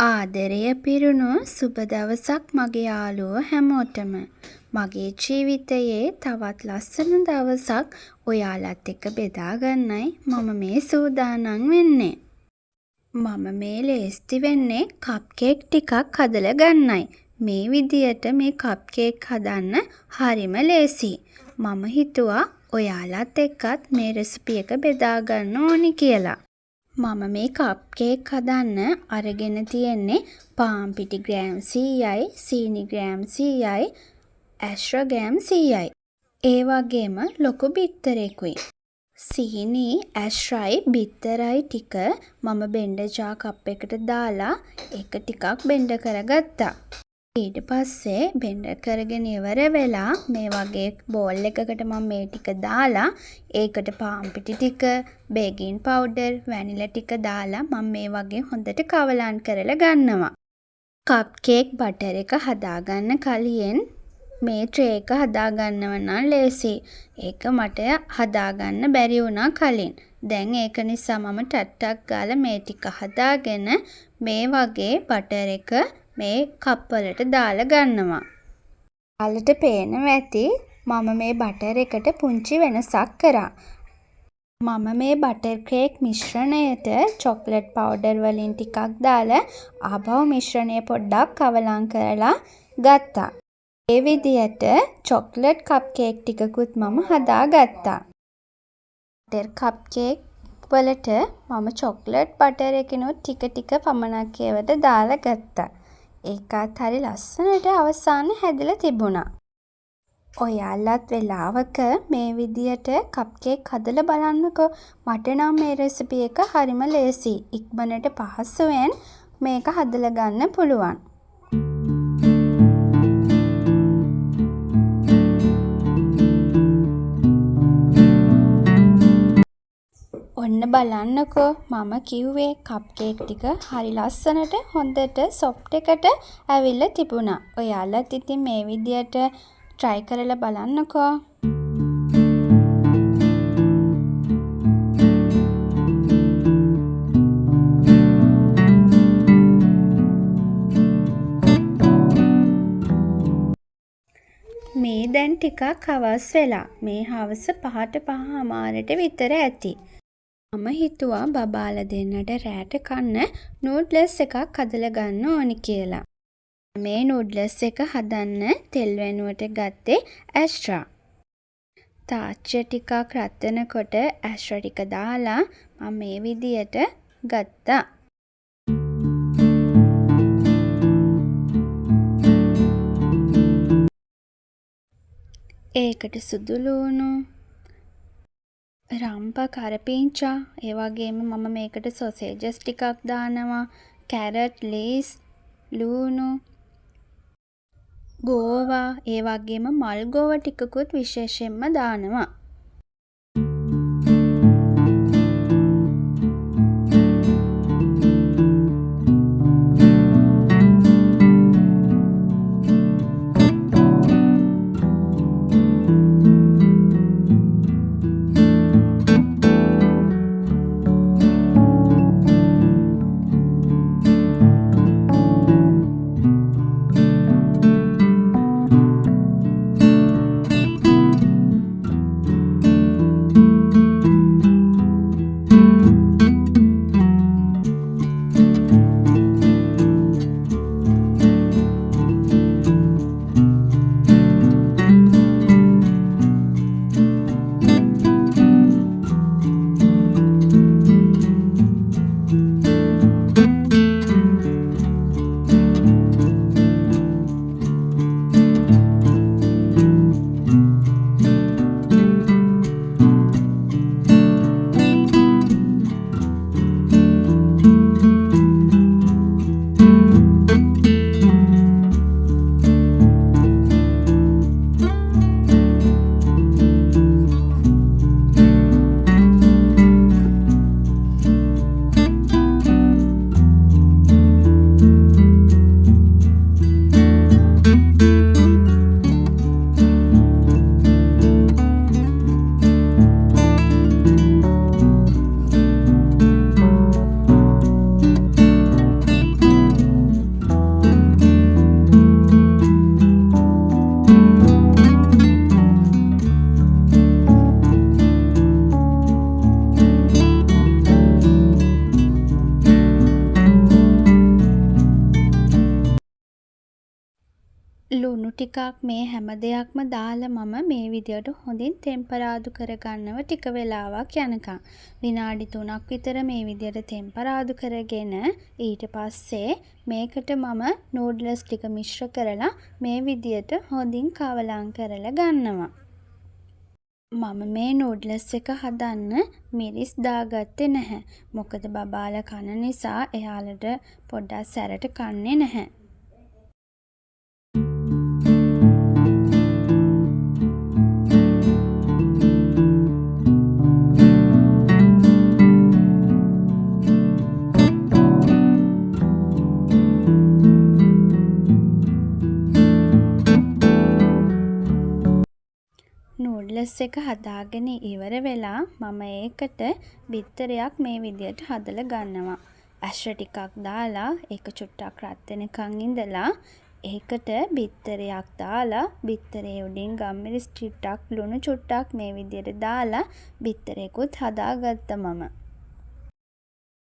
ආදරය පිරුණු සුබ දවසක් මගේ යාළුවෝ හැමෝටම. මගේ ජීවිතයේ තවත් ලස්සන දවසක් ඔයාලත් එක්ක බෙදා ගන්නයි මම මේ සූදානම් වෙන්නේ. මම මේ ලේස්ති වෙන්නේ කප් කේක් ටිකක් හදලා ගන්නයි. මේ විදියට මේ කප් කේක් හදන්න හරිම ලේසි. මම හිතුවා ඔයාලත් එක්කත් මේ රෙසිපි එක බෙදා ගන්න ඕනි කියලා. මම මේ කප් කේක් හදන්න අරගෙන තියෙන්නේ පාන් පිටි ග්‍රෑම් 100යි, සීනි ග්‍රෑම් 100යි, ඇස්ට්‍රා ග්‍රෑම් 100යි. ඒ වගේම ලොකු බිත්තරෙකුයි. සීනි, ඇස්ට්‍රායි, බිත්තරයි ටික මම බෙන්ඩර් ජාර් කප් එකට දාලා ඒක ටිකක් බෙන්ඩර් කරගත්තා. ඊට පස්සේ බෙන්ඩර් කරගෙන ඉවර වෙලා මේ වගේ බෝල් එකකට මම මේ ටික දාලා ඒකට පාන් පිටි ටික, බේකින් පවුඩර්, වැනිලා ටික දාලා මම මේ වගේ හොඳට කවලන් කරලා ගන්නවා. කප් කේක් බටර් එක හදාගන්න කලින් මේ ට්‍රේ එක හදාගන්නව නම් ලේසි. ඒක මට හදාගන්න බැරි වුණා කලින්. දැන් ඒක නිසා මම ටට්ටක් ගාලා මේ ටික හදාගෙන මේ වගේ බටර් එක මේ කප් වලට දාලා ගන්නවා. ඔයාලට පේනවා ඇති මම මේ බටර් එකට පුංචි වෙනසක් කරා. මම මේ බටර් කේක් මිශ්‍රණයට චොක්ලට් පවුඩර් වලින් ටිකක් දාලා ආපහු මිශ්‍රණය පොඩ්ඩක් කවලම් කරලා ගත්තා. ඒ විදියට චොක්ලට් කප් කේක් ටිකකුත් මම හදාගත්තා. බටර් කප් කේක් වලට මම චොක්ලට් බටර් එකනොත් ටික ටික පමණක් ඒවට දාලා ගත්තා. ඒකත් හරි ලස්සනට අවසාන හැදලා තිබුණා. ඔයාලත් වෙලාවක මේ විදියට කප් කේක් හදලා බලන්නකෝ. මට නම් මේ රෙසිපි එක හරිම ලේසි. ඉක්මනට පහසුවෙන් මේක හදලා ගන්න පුළුවන්. ඔන්න බලන්නකෝ මම කිව්වේ කප් කේක් ටික හරි ලස්සනට හොඳට සොෆ්ට් එකට ඇවිල්ලා තිබුණා. ඔයාලත් ඉතින් මේ විදියට try කරලා බලන්නකෝ. මේ දැන් ටිකක් හවස් වෙලා. මේ හවස 5ට 5:00 විතර ඇති. මම හිතුවා බබාලා දෙන්නට රෑට කන්න නූඩ්ලස් එකක් හදලා ගන්න ඕනි කියලා. මේ නූඩ්ලස් එක හදන්න තෙල් වෙනුවට ගත්තේ ඇස්ට්‍රා. තාච්චිය ටිකක් රත් වෙනකොට ඇස්ට්‍රා ටික දාලා මම මේ විදියට ගත්තා. ඒකට සුදු ලුණු, රම්ප කරපිංචා, ඒ වගේම මම මේකට සොසේජස් ටිකක් දානවා, කැරට්, ලීස්, ලුණු, ගෝවා, ඒ වගේම මල් ගෝවා ටිකකුත් විශේෂයෙන්ම දානවා. ලුණු ටිකක් මේ හැම දෙයක්ම දාලා මම මේ විදියට හොඳින් තෙම්පරාදු කරගන්නවා ටික වෙලාවක් යනකම්. විනාඩි 3ක් විතර මේ විදියට තෙම්පරාදු කරගෙන ඊට පස්සේ මේකට මම නූඩ්ලස් ටික මිශ්‍ර කරලා මේ විදියට හොඳින් කවලම් කරලා ගන්නවා. මම මේ නූඩ්ලස් එක හදන්න මිරිස් දාගත්තේ නැහැ. මොකද බබාලා කන නිසා එයාලට පොඩ්ඩක් සැරට කන්නේ නැහැ. නූඩ්ලස් එක හදාගෙන ඉවර වෙලා මම ඒකට බිත්තරයක් මේ විදියට හදලා ගන්නවා. ඇෂ ටිකක් දාලා ඒක චුට්ටක් රත් වෙනකන් ඉඳලා ඒකට බිත්තරයක් දාලා බිත්තරේ උඩින් ගම්මිරිස් චුට්ටක් ලුණු චුට්ටක් මේ විදියට දාලා බිත්තරේකුත් හදාගත්තා මම.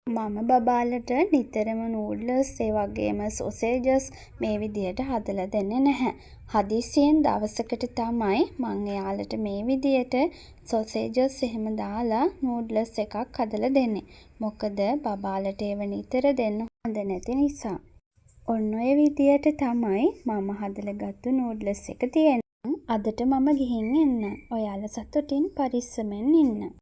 මම බබාලට නිතරම නූඩ්ලස් ඒ වගේම සොසේජස් මේ විදියට හදලා දෙන්නේ නැහැ. හදිසියෙන් දවසකට තමයි මම එයාලට මේ විදියට සොසේජස් එහෙම දාලා නූඩ්ලස් එකක් හදලා දෙන්නේ. මොකද බබාලට ඒව නිතර දෙන්න හොඳ නැති නිසා. ඔන්න ඔය විදියට තමයි මම හදලා ගත්ත නූඩ්ලස් එක තියෙන්නේ. අදට මම ගිහින් එන්න. ඔයාලා සතුටින් පරිස්සමෙන් ඉන්න.